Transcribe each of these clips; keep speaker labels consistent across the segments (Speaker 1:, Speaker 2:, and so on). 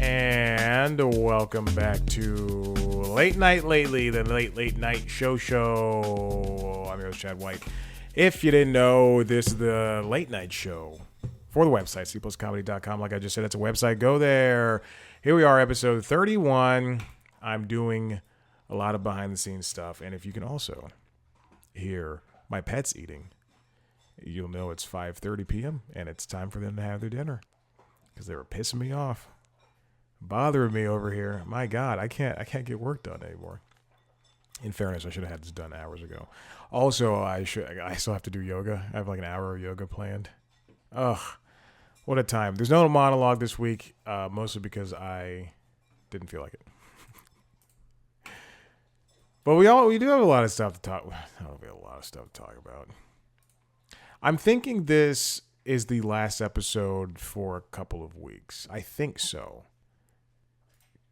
Speaker 1: And welcome back to Late Night Lately, the late night show. I'm your host, Chad White. If you didn't know, this is the late night show for the website, cpluscomedy.com. Like I just said, it's a website. Go there. Here we are, episode 31. I'm doing a lot of behind-the-scenes stuff. And if you can also hear my pets eating, you'll know it's 5:30 p.m. and it's time for them to have their dinner because they were pissing me off. Bothering me over here. My God, I can't get work done anymore. In fairness, I should have had this done hours ago. Also, I still have to do yoga. I have like an hour of yoga planned. Ugh, what a time. There's no monologue this week, mostly because I didn't feel like it. But we do have a lot of stuff to talk. We have a lot of stuff to talk about. I'm thinking this is the last episode for a couple of weeks. I think so.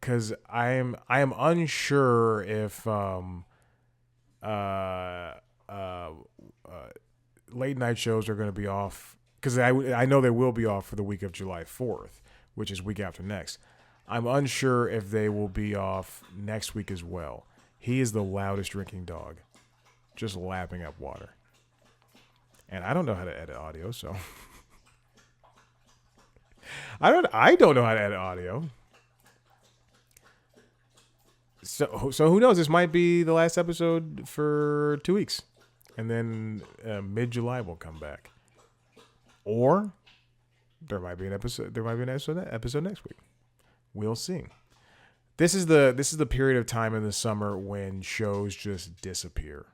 Speaker 1: Because I am unsure if late night shows are going to be off, because I know they will be off for the week of July 4th, which is week after next. I'm unsure if they will be off next week as well. He is the loudest drinking dog, just lapping up water. And I don't know how to edit audio, so I don't know how to edit audio. So who knows? This might be the last episode for 2 weeks, and then mid-July we'll come back, or there might be an episode. There might be an episode next week. We'll see. This is the period of time in the summer when shows just disappear,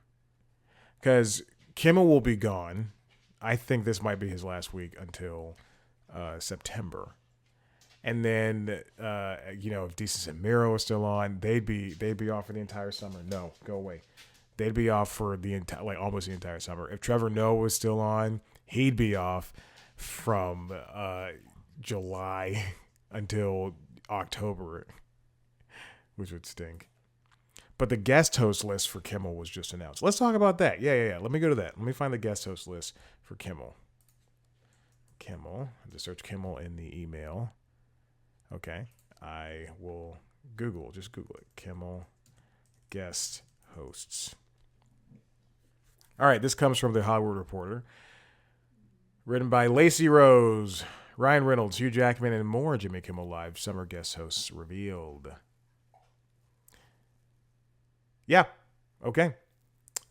Speaker 1: because Kimmel will be gone. I think this might be his last week until September. And then, if Desus and Mero are still on, they'd be off for the entire summer. No, go away. They'd be off for almost the entire summer. If Trevor Noah was still on, he'd be off from July until October, which would stink. But the guest host list for Kimmel was just announced. Let's talk about that. Yeah. Let me go to that. Let me find the guest host list for Kimmel. Just search Kimmel in the email. Okay, I will just Google it. Kimmel guest hosts. All right, this comes from the Hollywood Reporter. Written by Lacey Rose, Ryan Reynolds, Hugh Jackman, and more Jimmy Kimmel Live summer guest hosts revealed. Yeah, okay.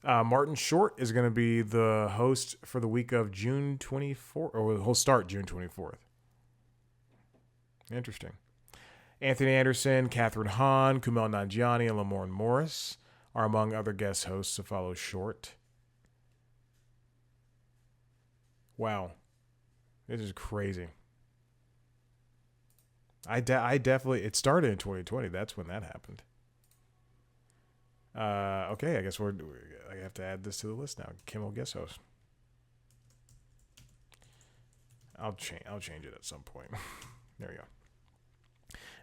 Speaker 1: Martin Short is going to be the host for the week of June 24th, or he'll start June 24th. Interesting. Anthony Anderson, Catherine Hahn, Kumail Nanjiani, and Lamorne Morris are among other guest hosts to follow Short. Wow. This is crazy. I definitely... It started in 2020. That's when that happened. Okay, I guess I have to add this to the list now. Kimmel guest host. I'll change it at some point. There we go.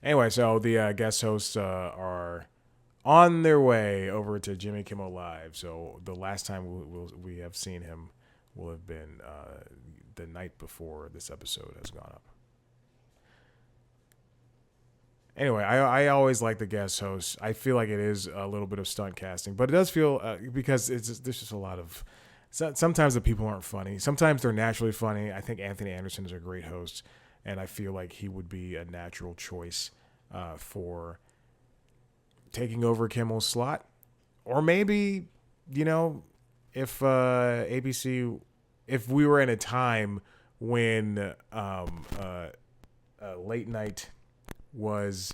Speaker 1: Anyway, so the guest hosts are on their way over to Jimmy Kimmel Live. So the last time we have seen him will have been the night before this episode has gone up. Anyway, I always like the guest hosts. I feel like it is a little bit of stunt casting, but it does feel because there's just a lot of. Sometimes the people aren't funny. Sometimes they're naturally funny. I think Anthony Anderson is a great host. And I feel like he would be a natural choice for taking over Kimmel's slot. Or maybe, if ABC, if we were in a time when late night was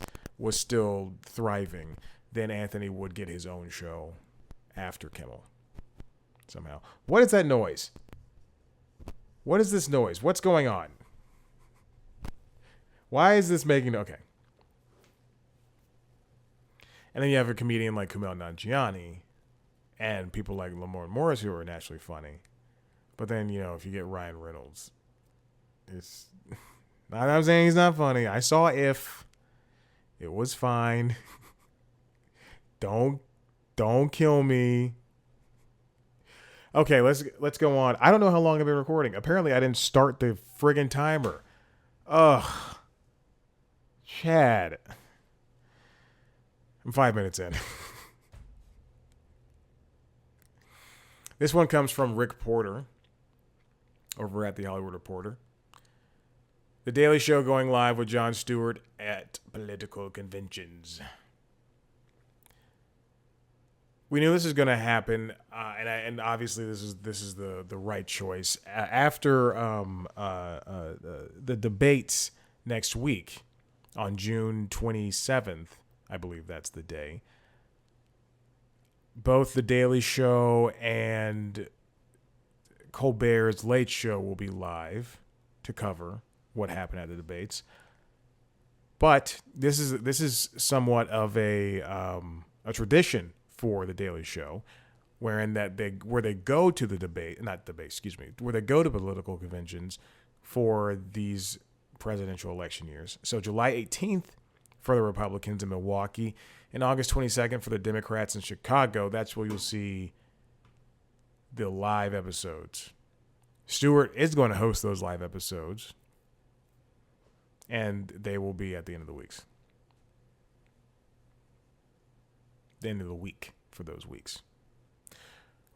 Speaker 1: still thriving, then Anthony would get his own show after Kimmel somehow. What is that noise? What is this noise? What's going on? Why is this making... Okay. And then you have a comedian like Kumail Nanjiani and people like Lamorne Morris who are naturally funny. But then, if you get Ryan Reynolds, it's... I'm saying he's not funny. I saw If. It was fine. Don't kill me. Okay, let's go on. I don't know how long I've been recording. Apparently, I didn't start the friggin' timer. Ugh. Chad. I'm 5 minutes in. This one comes from Rick Porter over at The Hollywood Reporter. The Daily Show going live with Jon Stewart at political conventions. We knew this was going to happen, and obviously this is the right choice. After the debates next week on June 27th, I believe that's the day, both The Daily Show and Colbert's Late Show will be live to cover what happened at the debates. But this is somewhat of a tradition for the Daily Show, where they go to the where they go to political conventions for these presidential election years. So July 18th for the Republicans in Milwaukee, and August 22nd for the Democrats in Chicago. That's where you'll see the live episodes. Stewart is going to host those live episodes, and they will be at the end of the weeks. The end of the week for those weeks.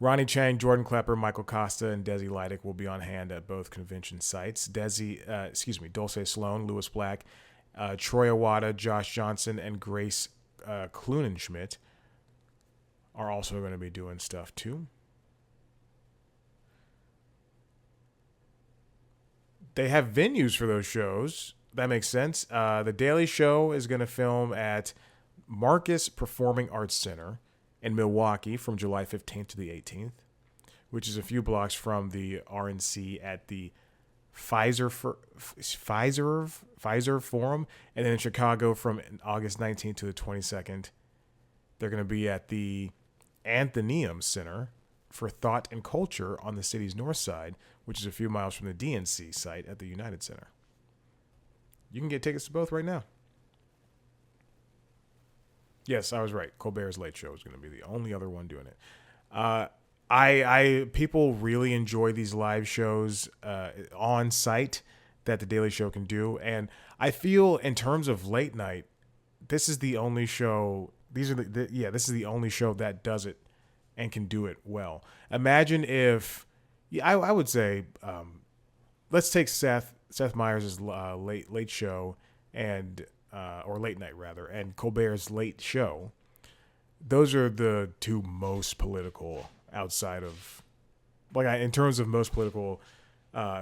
Speaker 1: Ronnie Chang, Jordan Klepper, Michael Costa, and Desi Lydic will be on hand at both convention sites. Dulce Sloan, Lewis Black, Troy Awada, Josh Johnson, and Grace Klunenschmidt are also going to be doing stuff too. They have venues for those shows. That makes sense. The Daily Show is going to film at Marcus Performing Arts Center in Milwaukee from July 15th to the 18th, which is a few blocks from the RNC at the Pfizer Forum, and then in Chicago from August 19th to the 22nd. They're going to be at the Athenaeum Center for Thought and Culture on the city's north side, which is a few miles from the DNC site at the United Center. You can get tickets to both right now. Yes, I was right. Colbert's Late Show is going to be the only other one doing it. People really enjoy these live shows on site that the Daily Show can do, and I feel in terms of late night, this is the only show. This is the only show that does it and can do it well. Imagine if, I would say, let's take Seth Meyers' late show and or late night rather, and Colbert's Late Show. Those are the two most political outside of, in terms of most political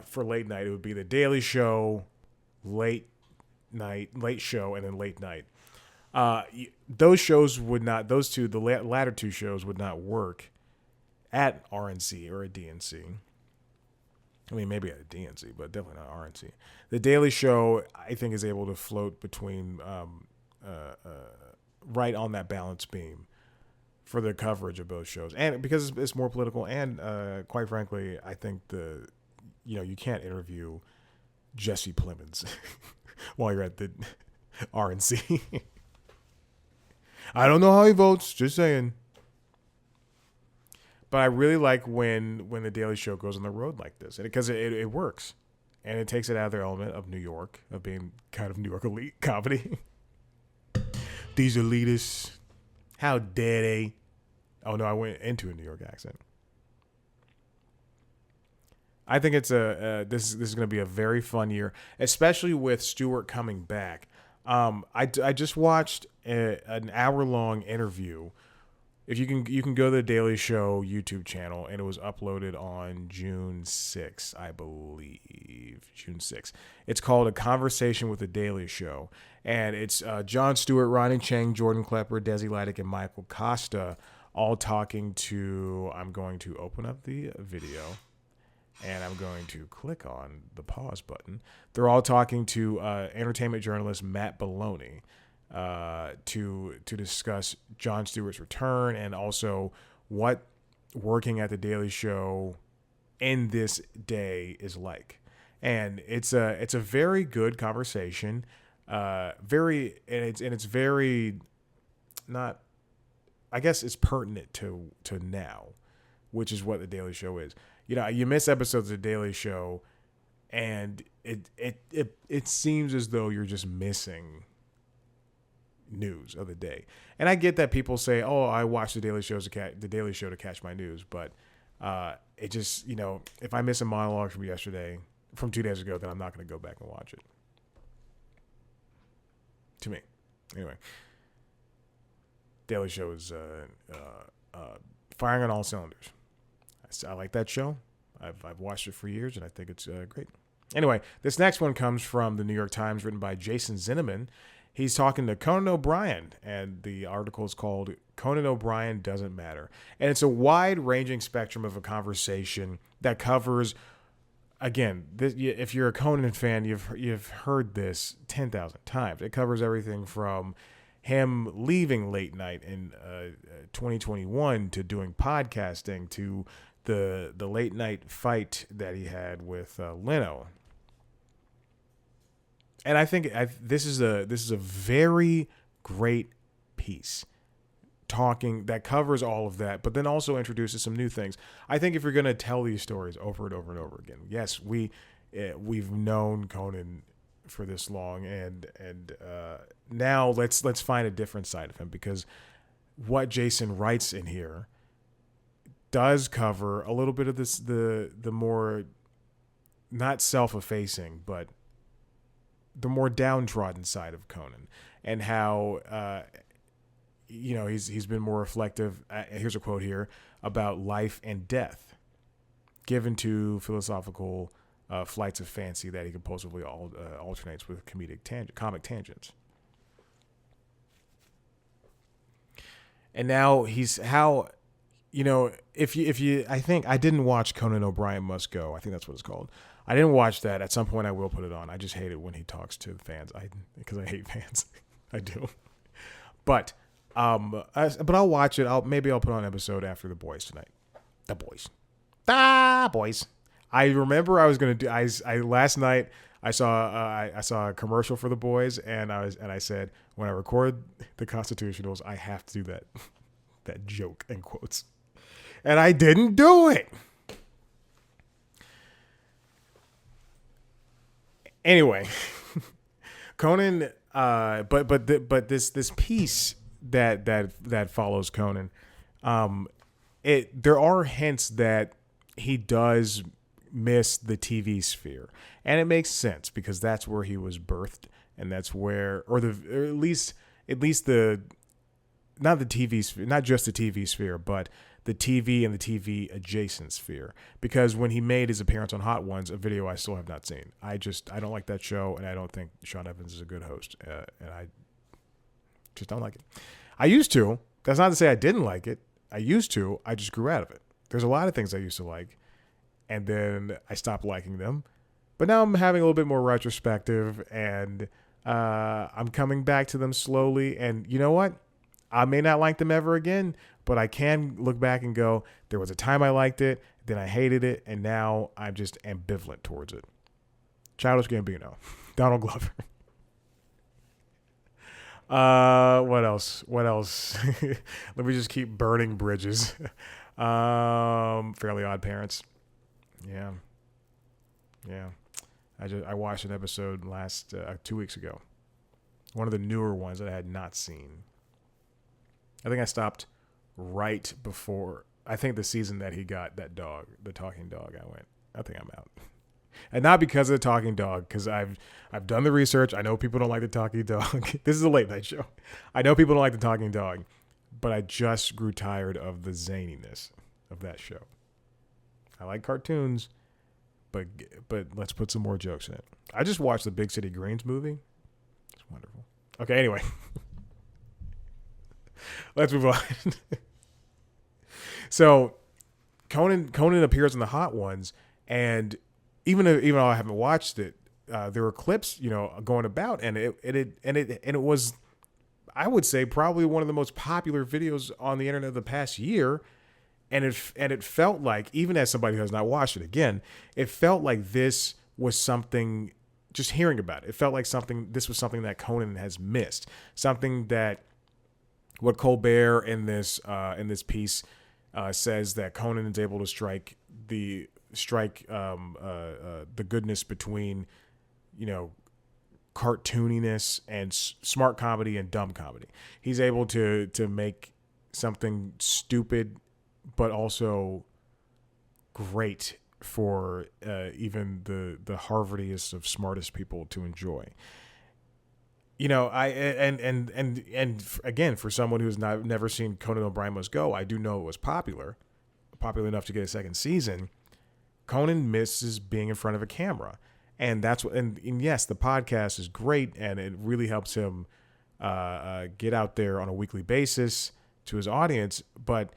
Speaker 1: for late night, it would be the Daily Show, Late Show, and then Late Night. Those shows would not, the latter two shows would not work at RNC or at DNC. I mean, maybe at a DNC, but definitely not RNC. The Daily Show, I think, is able to float between right on that balance beam for the coverage of both shows, and because it's more political, and quite frankly, I think you can't interview Jesse Plemons while you're at the RNC. I don't know how he votes, just saying. But I really like when the Daily Show goes on the road like this, because it works, and it takes it out of their element of New York, of being kind of New York elite comedy. These elitists, how dare they? Oh no, I went into a New York accent. I think it's this is going to be a very fun year, especially with Stewart coming back. I just watched an hour-long interview. If you can go to the Daily Show YouTube channel, and it was uploaded on June 6th, I believe. June 6th. It's called A Conversation with the Daily Show. And it's Jon Stewart, Ronnie Chang, Jordan Klepper, Desi Lydic, and Michael Costa all talking to, I'm going to open up the video, and I'm going to click on the pause button. They're all talking to entertainment journalist Matt Baloney. To discuss Jon Stewart's return, and also what working at the Daily Show in this day is like. And it's a very good conversation. It's very not, I guess it's pertinent to now, which is what the Daily Show is. You miss episodes of the Daily Show, and it seems as though you're just missing news of the day. And I get that people say, "Oh, I watch the Daily Show to catch my news," but it just, if I miss a monologue from 2 days ago, then I'm not going to go back and watch it. To me, anyway. Daily Show is firing on all cylinders. I like that show. I've watched it for years, and I think it's great. Anyway, this next one comes from the New York Times, written by Jason Zinnemann. He's talking to Conan O'Brien, and the article is called "Conan O'Brien Doesn't Matter." And it's a wide-ranging spectrum of a conversation that covers, again, if you're a Conan fan, you've heard this 10,000 times. It covers everything from him leaving late night in 2021 to doing podcasting to the late night fight that he had with Leno. And I think this is a very great piece that covers all of that, but then also introduces some new things. I think if you're going to tell these stories over and over and over again, yes, we've known Conan for this long, and now let's find a different side of him, because what Jason writes in here does cover a little bit of this, the more not self-effacing, but the more downtrodden side of Conan, and how he's been more reflective. Here's a quote here about life and death, given to philosophical flights of fancy that he compulsively alternates with comic tangents. And now if you, I think I didn't watch Conan O'Brien Must Go. I think that's what it's called. I didn't watch that. At some point I will put it on. I just hate it when he talks to fans. Because I hate fans. I do. But I'll watch it. Maybe I'll put on an episode after The Boys tonight. The Boys. I remember I was gonna do. Last night I saw a commercial for The Boys, and I said, when I record the Constitutionals, I have to do that joke in quotes, and I didn't do it. Anyway, Conan. But this piece that follows Conan, there are hints that he does miss the TV sphere, and it makes sense because that's where he was birthed, and that's where, or at least the, not the TV sphere, not just the TV sphere, but the TV and the TV adjacent sphere. Because when he made his appearance on Hot Ones, a video I still have not seen, I don't like that show, and I don't think Sean Evans is a good host, and I just don't like it. I used to. That's not to say I didn't like it. I used to. I just grew out of it. There's a lot of things I used to like, and then I stopped liking them. But now I'm having a little bit more retrospective, and I'm coming back to them slowly. And you know what? I may not like them ever again, but I can look back and go, there was a time I liked it, then I hated it, and now I'm just ambivalent towards it. Childish Gambino. Donald Glover. What else? Let me just keep burning bridges. Fairly Odd Parents. Yeah. I watched an episode 2 weeks ago. One of the newer ones that I had not seen. I think I stopped right before, I think the season that he got that dog, the talking dog. I think I'm out. And not because of the talking dog, because I've done the research. I know people don't like the talking dog. This is a late night show. I know people don't like the talking dog, but I just grew tired of the zaniness of that show. I like cartoons, but let's put some more jokes in it. I just watched the Big City Greens movie. It's wonderful. Okay, anyway. Let's move on. So Conan appears in the Hot Ones, and even though I haven't watched it, there were clips, going about, and it was, I would say, probably one of the most popular videos on the internet of the past year. And it felt like, even as somebody who has not watched it again, it felt like this was something, just hearing about it, it felt like this was something that Conan has missed. Something that what Colbert in this piece says, that Conan is able to strike the goodness between, cartooniness and smart comedy and dumb comedy. He's able to make something stupid, but also great for even the Harvardiest of smartest people to enjoy. You know, and again, for someone who's never seen Conan O'Brien Must Go, I do know it was popular enough to get a second season. Conan misses being in front of a camera, and that's what. And yes, the podcast is great, and it really helps him get out there on a weekly basis to his audience. But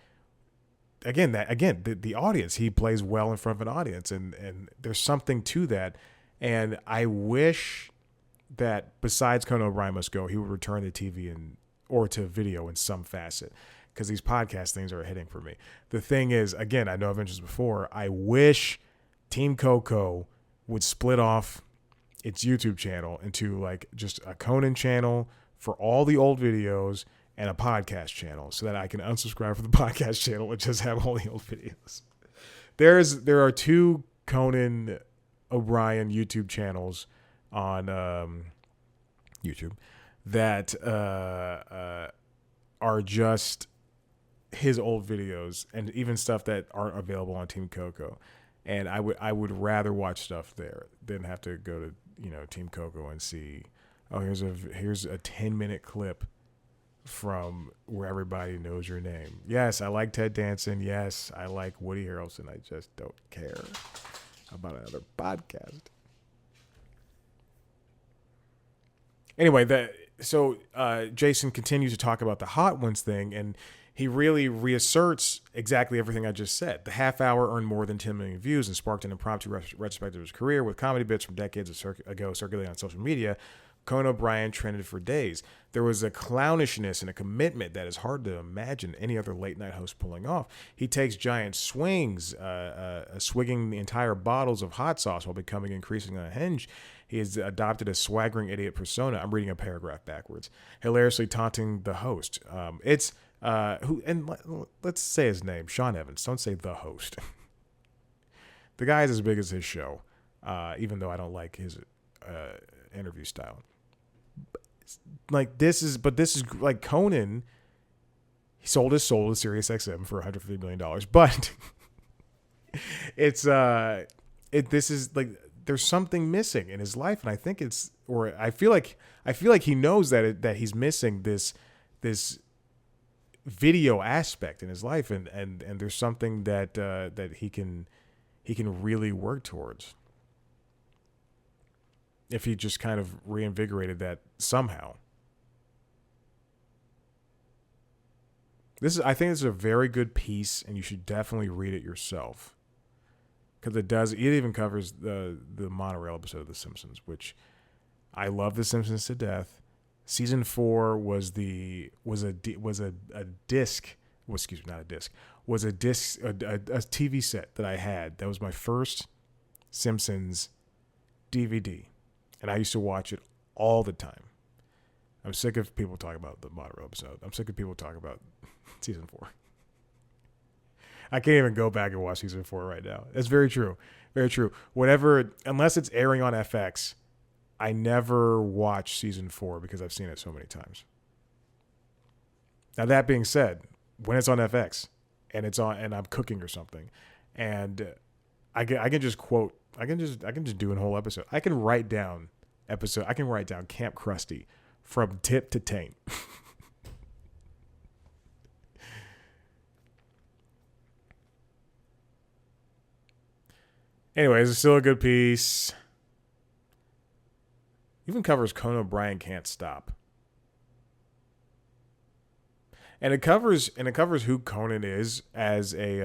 Speaker 1: the audience, he plays well in front of an audience, and there's something to that. And I wish that besides Conan O'Brien Must Go, he would return to TV or to video in some facet, because these podcast things are hitting for me. The thing is, again, I know I've mentioned this before, I wish Team Coco would split off its YouTube channel into like just a Conan channel for all the old videos and a podcast channel, so that I can unsubscribe from the podcast channel and just have all the old videos. There are 2 Conan O'Brien YouTube channels on YouTube that are just his old videos, and even stuff that aren't available on Team Coco. And I would rather watch stuff there than have to go to, you know, Team Coco and see, oh, here's a 10-minute clip from Where Everybody Knows Your Name. Yes, I like Ted Danson. Yes, I like Woody Harrelson. I just don't care about another podcast. Anyway, Jason continues to talk about the Hot Ones thing, and he really reasserts exactly everything I just said. The half hour earned more than 10 million views and sparked an impromptu retrospective of his career with comedy bits from decades ago circulating on social media. Conan O'Brien trended for days. There was a clownishness and a commitment that is hard to imagine any other late-night host pulling off. He takes giant swings, swigging the entire bottles of hot sauce while becoming increasingly unhinged. He has adopted a swaggering idiot persona. I'm reading a paragraph backwards. Hilariously taunting the host. Let's say his name, Sean Evans. Don't say the host. The guy is as big as his show, even though I don't like his interview style. This is like Conan. He sold his soul to SiriusXM for $150 million, but this is like, there's something missing in his life, and I think I feel like he knows that he's missing this video aspect in his life, and there's something that he can really work towards if he just kind of reinvigorated that somehow. I think this is a very good piece, and you should definitely read it yourself, because it even covers the monorail episode of The Simpsons, which I love The Simpsons to death. Season 4 was a TV set that I had. That was my first Simpsons DVD, and I used to watch it all the time. I'm sick of people talking about the monorail episode. I'm sick of people talking about season 4. I can't even go back and watch season 4 right now. That's very true. Very true. Unless it's airing on FX, I never watch season 4 because I've seen it so many times. Now, that being said, when it's on FX and I'm cooking or something, and I can just do a whole episode. I can write down Camp Krusty from tip to taint. Anyways, it's still a good piece. Even covers Conan O'Brien Can't Stop. And it covers who Conan is as an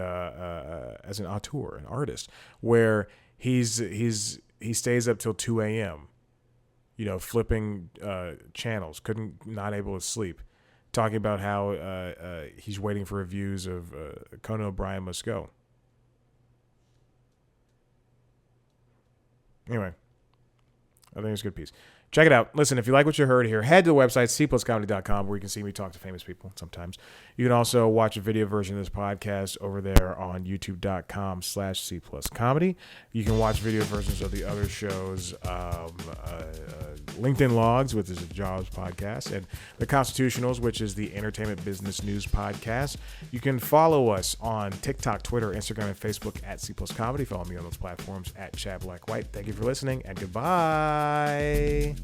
Speaker 1: auteur, an artist, where he stays up till 2 a.m. Flipping channels, not able to sleep, talking about how he's waiting for reviews of Conan O'Brien Must Go. Anyway, I think it's a good piece. Check it out. Listen, if you like what you heard here, head to the website, cpluscomedy.com, where you can see me talk to famous people sometimes. You can also watch a video version of this podcast over there on youtube.com/cpluscomedy. You can watch video versions of the other shows, LinkedIn Logs, which is a jobs podcast, and The Constitutionals, which is the entertainment business news podcast. You can follow us on TikTok, Twitter, Instagram, and Facebook at cpluscomedy. Follow me on those platforms at Chad Black White. Thank you for listening, and goodbye.